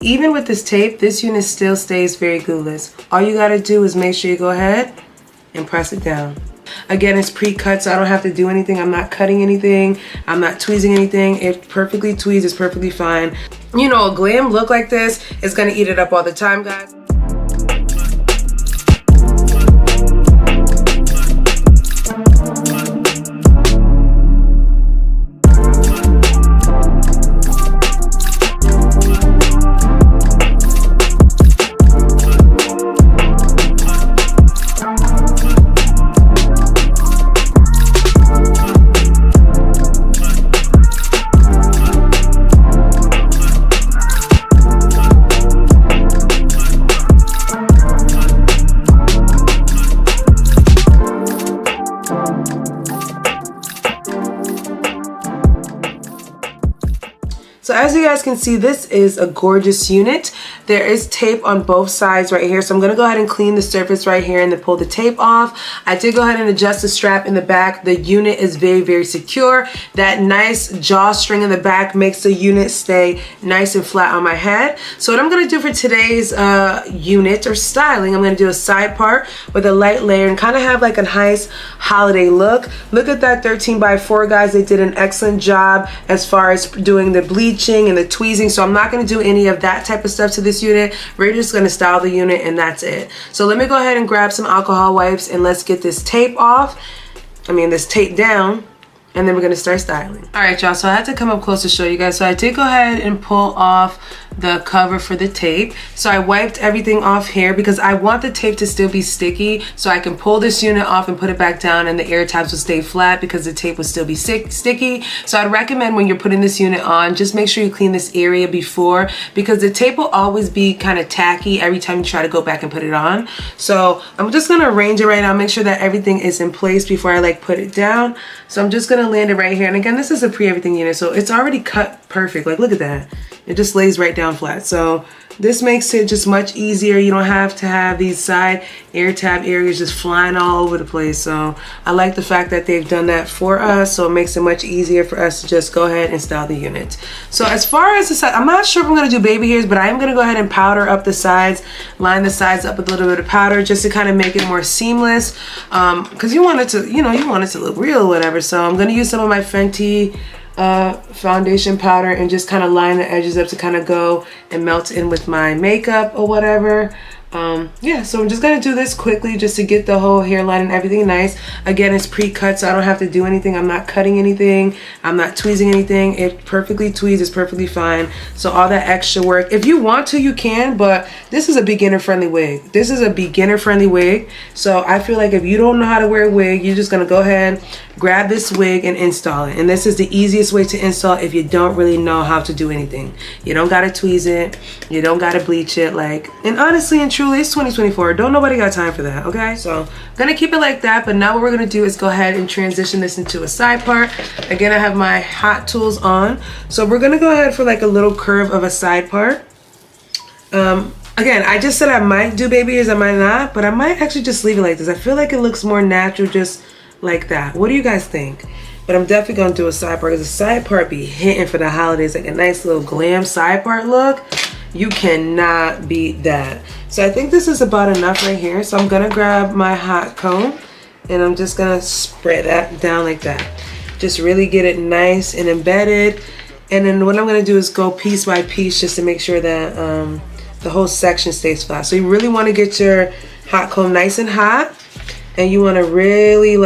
Even with this tape, this unit still stays very glueless. All you gotta do is make sure you go ahead and press it down. Again, it's pre-cut, so I don't have to do anything. I'm not cutting anything. I'm not tweezing anything. It's perfectly tweezed. It's perfectly fine. You know, a glam look like this is gonna eat it up all the time, guys. So as you guys can see, this is a gorgeous unit. There is tape on both sides right here. So I'm gonna go ahead and clean the surface right here and then pull the tape off. I did go ahead and adjust the strap in the back. The unit is very, very secure. That nice drawstring in the back makes the unit stay nice and flat on my head. So what I'm gonna do for today's unit or styling, I'm gonna do a side part with a light layer and kind of have like a nice holiday look. Look at that 13x4, guys. They did an excellent job as far as doing the bleaching and the tweezing, so I'm not going to do any of that type of stuff to this unit. We're just going to style the unit and that's it. So let me go ahead and grab some alcohol wipes and let's get this tape off. This tape down, and then we're going to start styling. All right, y'all, so I had to come up close to show you guys. So I did go ahead and pull off the cover for the tape. So I wiped everything off here because I want the tape to still be sticky, so I can pull this unit off and put it back down and the air tabs will stay flat because the tape will still be sticky. So I'd recommend when you're putting this unit on, just make sure you clean this area before, because the tape will always be kind of tacky every time you try to go back and put it on. So I'm just gonna arrange it right now, make sure that everything is in place before I like put it down. So I'm just gonna land it right here. And again, this is a pre-everything unit, so it's already cut perfect. Like, look at that. It just lays right down flat. So this makes it just much easier. You don't have to have these side air tab areas just flying all over the place. So I like the fact that they've done that for us. So it makes it much easier for us to just go ahead and style the unit. So as far as the side, I'm not sure if I'm gonna do baby hairs, but I am gonna go ahead and powder up the sides, line the sides up with a little bit of powder just to kind of make it more seamless. Cause you want it to, you want it to look real or whatever. So I'm gonna use some of my Fenty foundation powder and just kind of line the edges up to kind of go and melt in with my makeup or whatever. Yeah, so I'm just gonna do this quickly just to get the whole hairline and everything nice. Again, it's pre-cut, so I don't have to do anything. I'm not cutting anything. I'm not tweezing anything. It's perfectly tweezed. It's perfectly fine. So all that extra work, if you want to, you can, but this is a beginner-friendly wig. This is a beginner-friendly wig. So I feel like if you don't know how to wear a wig, you're just gonna go ahead, grab this wig and install it. And this is the easiest way to install if you don't really know how to do anything. You don't gotta tweeze it. You don't gotta bleach it. And honestly and truly, it's 2024. Don't nobody got time for that, okay? So I'm gonna keep it like that, but now what we're gonna do is go ahead and transition this into a side part. Again, I have my hot tools on. So we're gonna go ahead for like a little curve of a side part. Again, I just said I might do baby hairs, I might not, but I might actually just leave it like this. I feel like it looks more natural just like that. What do you guys think? But I'm definitely gonna do a side part because the side part be hitting for the holidays, like a nice little glam side part look. You cannot beat that. So I think this is about enough right here. So I'm gonna grab my hot comb and I'm just gonna spread that down like that. Just really get it nice and embedded. And then what I'm gonna do is go piece by piece just to make sure that the whole section stays flat. So you really wanna get your hot comb nice and hot, and you wanna really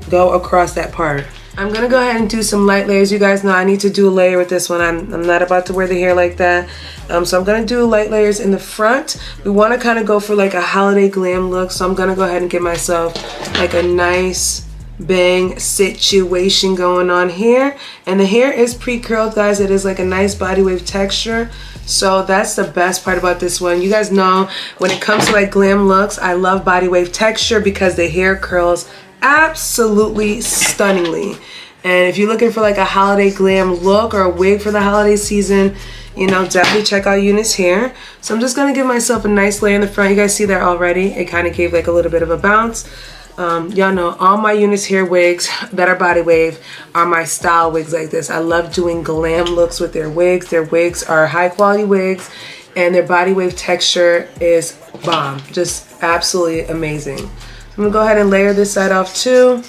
go across that part. I'm gonna go ahead and do some light layers. You guys know I need to do a layer with this one. I'm not about to wear the hair like that. So I'm gonna do light layers in the front. We wanna kind of go for like a holiday glam look. So I'm gonna go ahead and give myself like a nice bang situation going on here. And the hair is pre-curled, guys. It is like a nice body wave texture. So that's the best part about this one. You guys know when it comes to like glam looks, I love body wave texture because the hair curls absolutely stunningly. And if you're looking for like a holiday glam look or a wig for the holiday season, definitely check out UNice Hair. So I'm just gonna give myself a nice layer in the front. You guys see that already. It kind of gave like a little bit of a bounce. Y'all know all my UNice Hair wigs that are body wave are my style wigs like this. I love doing glam looks with their wigs. Their wigs are high quality wigs and their body wave texture is bomb. Just absolutely amazing. So I'm gonna go ahead and layer this side off too,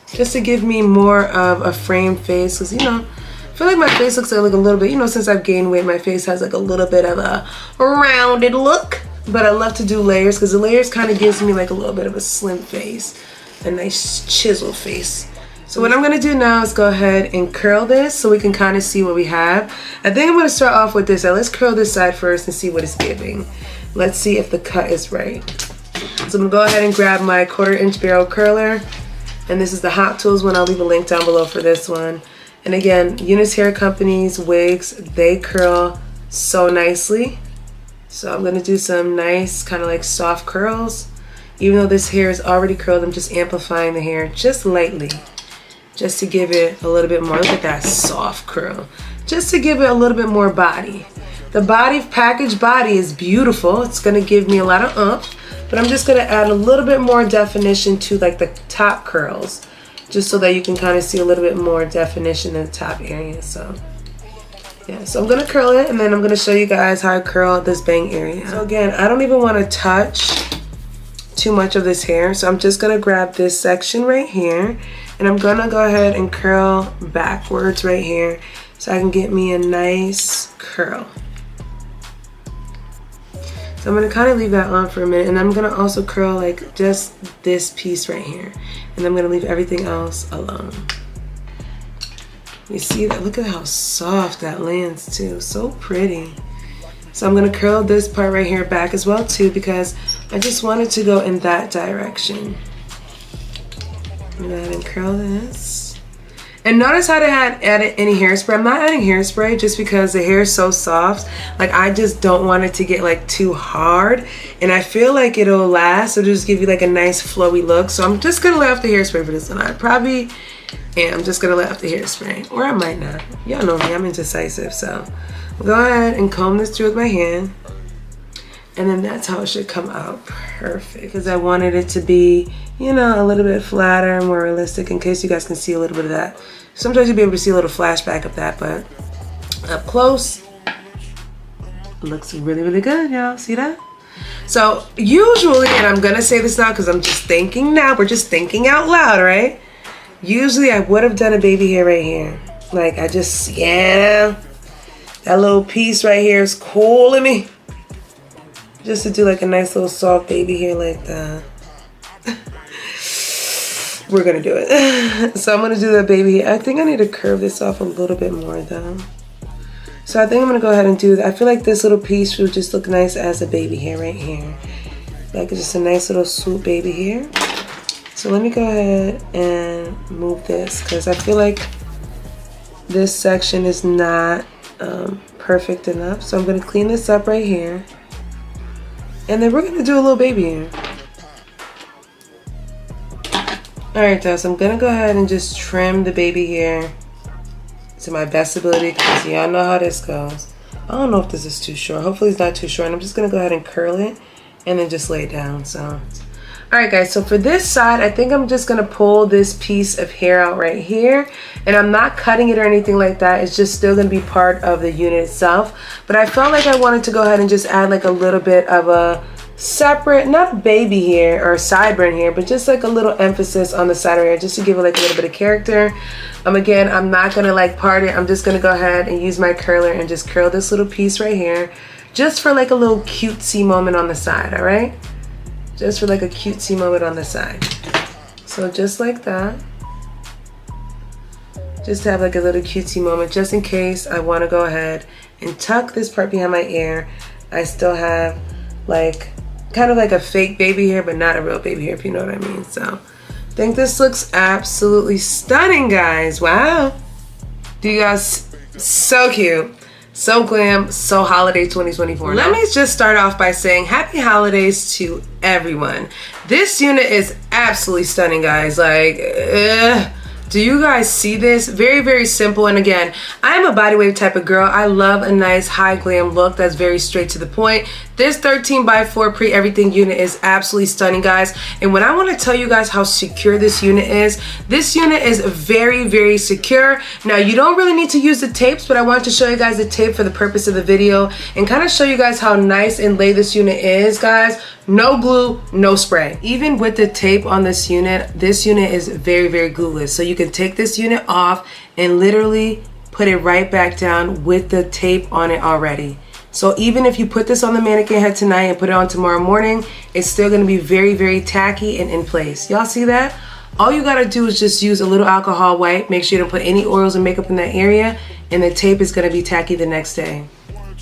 just to give me more of a framed face, because you know, I feel like my face looks like a little bit, you know, since I've gained weight, my face has like a little bit of a rounded look. But I love to do layers because the layers kind of gives me like a little bit of a slim face, a nice chisel face. So what I'm gonna do now is go ahead and curl this so we can kind of see what we have. I think I'm gonna start off with this. Now let's curl this side first and see what it's giving. Let's see if the cut is right. So I'm gonna go ahead and grab my 1/4 inch barrel curler. And this is the Hot Tools one. I'll leave a link down below for this one. And again, UNice Hair Company's wigs, they curl so nicely. So I'm gonna do some nice kind of like soft curls. Even though this hair is already curled, I'm just amplifying the hair just lightly, just to give it a little bit more. Look at that soft curl. Just to give it a little bit more body. The packaged body is beautiful. It's gonna give me a lot of oomph, but I'm just gonna add a little bit more definition to like the top curls, just so that you can kind of see a little bit more definition in the top area. So yeah, so I'm gonna curl it and then I'm gonna show you guys how I curl this bang area. So again, I don't even want to touch too much of this hair, so I'm just gonna grab this section right here and I'm gonna go ahead and curl backwards right here so I can get me a nice curl. So I'm gonna kind of leave that on for a minute, and I'm gonna also curl like just this piece right here, and I'm gonna leave everything else alone. You see that? Look at how soft that lands too. So pretty. So I'm gonna curl this part right here back as well too, because I just wanted to go in that direction. I'm gonna go ahead and curl this. And notice how I hadn't added any hairspray. I'm not adding hairspray just because the hair is so soft. Like I just don't want it to get like too hard. And I feel like it'll last. It'll just give you like a nice flowy look. So I'm just gonna lay off the hairspray for this one. I'm just gonna lay off the hairspray. Or I might not. Y'all know me, I'm indecisive. So I'll go ahead and comb this through with my hand. And then that's how it should come out perfect. Because I wanted it to be, you know, a little bit flatter, more realistic, in case you guys can see a little bit of that. Sometimes you'll be able to see a little flashback of that, but up close, it looks really, really good, y'all. See that? So usually, and I'm gonna say this now because I'm just thinking now, we're just thinking out loud, right? Usually I would have done a baby hair right here. Like I just, yeah, that little piece right here is cool in me. Just to do like a nice little soft baby hair like that. We're gonna do it. So I'm gonna do the baby hair. I think I need to curve this off a little bit more though. So I think I'm gonna go ahead and do that. I feel like this little piece would just look nice as a baby hair right here. Like just a nice little swoop baby hair. So let me go ahead and move this because I feel like this section is not perfect enough. So I'm gonna clean this up right here. And then we're gonna do a little baby hair. Alright, so I'm gonna go ahead and just trim the baby hair to my best ability because y'all know how this goes. I don't know if this is too short. Hopefully it's not too short. And I'm just gonna go ahead and curl it and then just lay it down. So, alright guys, so for this side, I think I'm just gonna pull this piece of hair out right here. And I'm not cutting it or anything like that. It's just still gonna be part of the unit itself. But I felt like I wanted to go ahead and just add like a little bit of a separate, not baby hair or sideburn hair, but just like a little emphasis on the side of hair, just to give it like a little bit of character. Again, I'm not gonna like part it. I'm just gonna go ahead and use my curler and just curl this little piece right here, just for like a little cutesy moment on the side, all right? Just for like a cutesy moment on the side. So just like that. Just to have like a little cutesy moment, just in case I wanna go ahead and tuck this part behind my ear. I still have like, kind of like a fake baby hair, but not a real baby hair, if you know what I mean. So I think this looks absolutely stunning, guys. Wow. Do you guys, so cute, so glam, so holiday 2024. Let me just start off by saying happy holidays to everyone. This unit is absolutely stunning, guys. Like, Do you guys see this? Very, very simple. And again, I am a body wave type of girl. I love a nice high glam look that's very straight to the point. This 13x4 pre everything unit is absolutely stunning, guys. And when I want to tell you guys how secure this unit is very, very secure. Now, you don't really need to use the tapes, but I wanted to show you guys the tape for the purpose of the video and kind of show you guys how nice and laid this unit is, guys. No glue, no spray. Even with the tape on this unit is very, very glueless. So you can take this unit off and literally put it right back down with the tape on it already. So even if you put this on the mannequin head tonight and put it on tomorrow morning, it's still gonna be very, very tacky and in place. Y'all see that? All you gotta do is just use a little alcohol wipe. Make sure you don't put any oils and makeup in that area, and the tape is gonna be tacky the next day.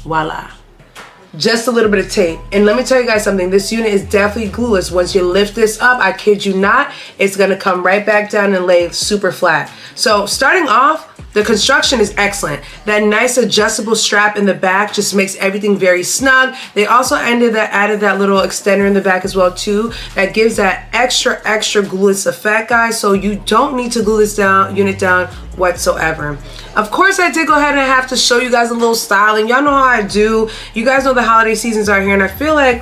Voila. Just a little bit of tape. And let me tell you guys something, this unit is definitely glueless. Once you lift this up, I kid you not, it's gonna come right back down and lay super flat. So starting off, the construction is excellent. That nice adjustable strap in the back just makes everything very snug. They also added that little extender in the back as well too. That gives that extra glueless effect, guys. So you don't need to glue this unit down whatsoever. Of course, I did go ahead and have to show you guys a little styling. Y'all know how I do. You guys know the holiday seasons are here, and I feel like,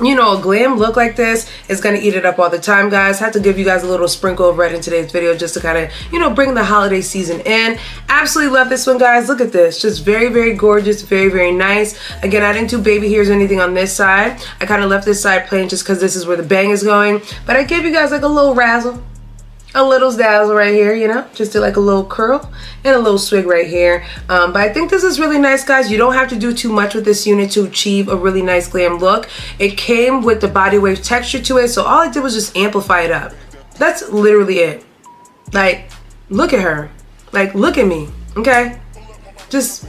you know, a glam look like this is gonna eat it up all the time, guys. Had to give you guys a little sprinkle of red in today's video just to kind of, you know, bring the holiday season in. Absolutely love this one, guys. Look at this. Just very, very gorgeous, very, very nice. Again, I didn't do baby hairs or anything on this side. I kind of left this side plain just because this is where the bang is going. But I gave you guys like a little razzle, a little dazzle right here, you know, just did like a little curl and a little swig right here. But I think this is really nice, guys. You don't have to do too much with this unit to achieve a really nice glam look. It came with the body wave texture to it, so all I did was just amplify it up. That's literally it. Like, look at her. Like, look at me, okay? Just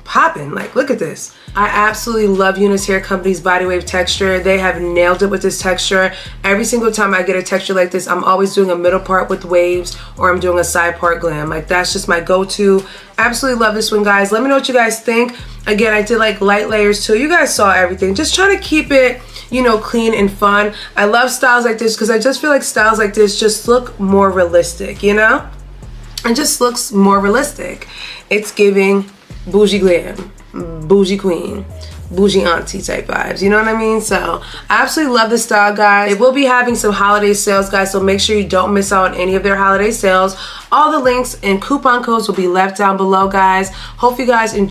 popping. Like, look at this. I absolutely love UNice Hair Company's body wave texture. They have nailed it with this texture. Every single time I get a texture like this, I'm always doing a middle part with waves, or I'm doing a side part glam. Like, that's just my go-to. Absolutely love this one, guys. Let me know what you guys think. Again, I did like light layers too. You guys saw everything. Just trying to keep it, you know, clean and fun. I love styles like this because I just feel like styles like this just look more realistic, you know? It just looks more realistic. It's giving bougie glam, bougie queen, bougie auntie type vibes, you know what I mean? So I absolutely love this style, guys. They will be having some holiday sales, guys, so make sure you don't miss out on any of their holiday sales. All the links and coupon codes will be left down below, guys. Hope you guys enjoy.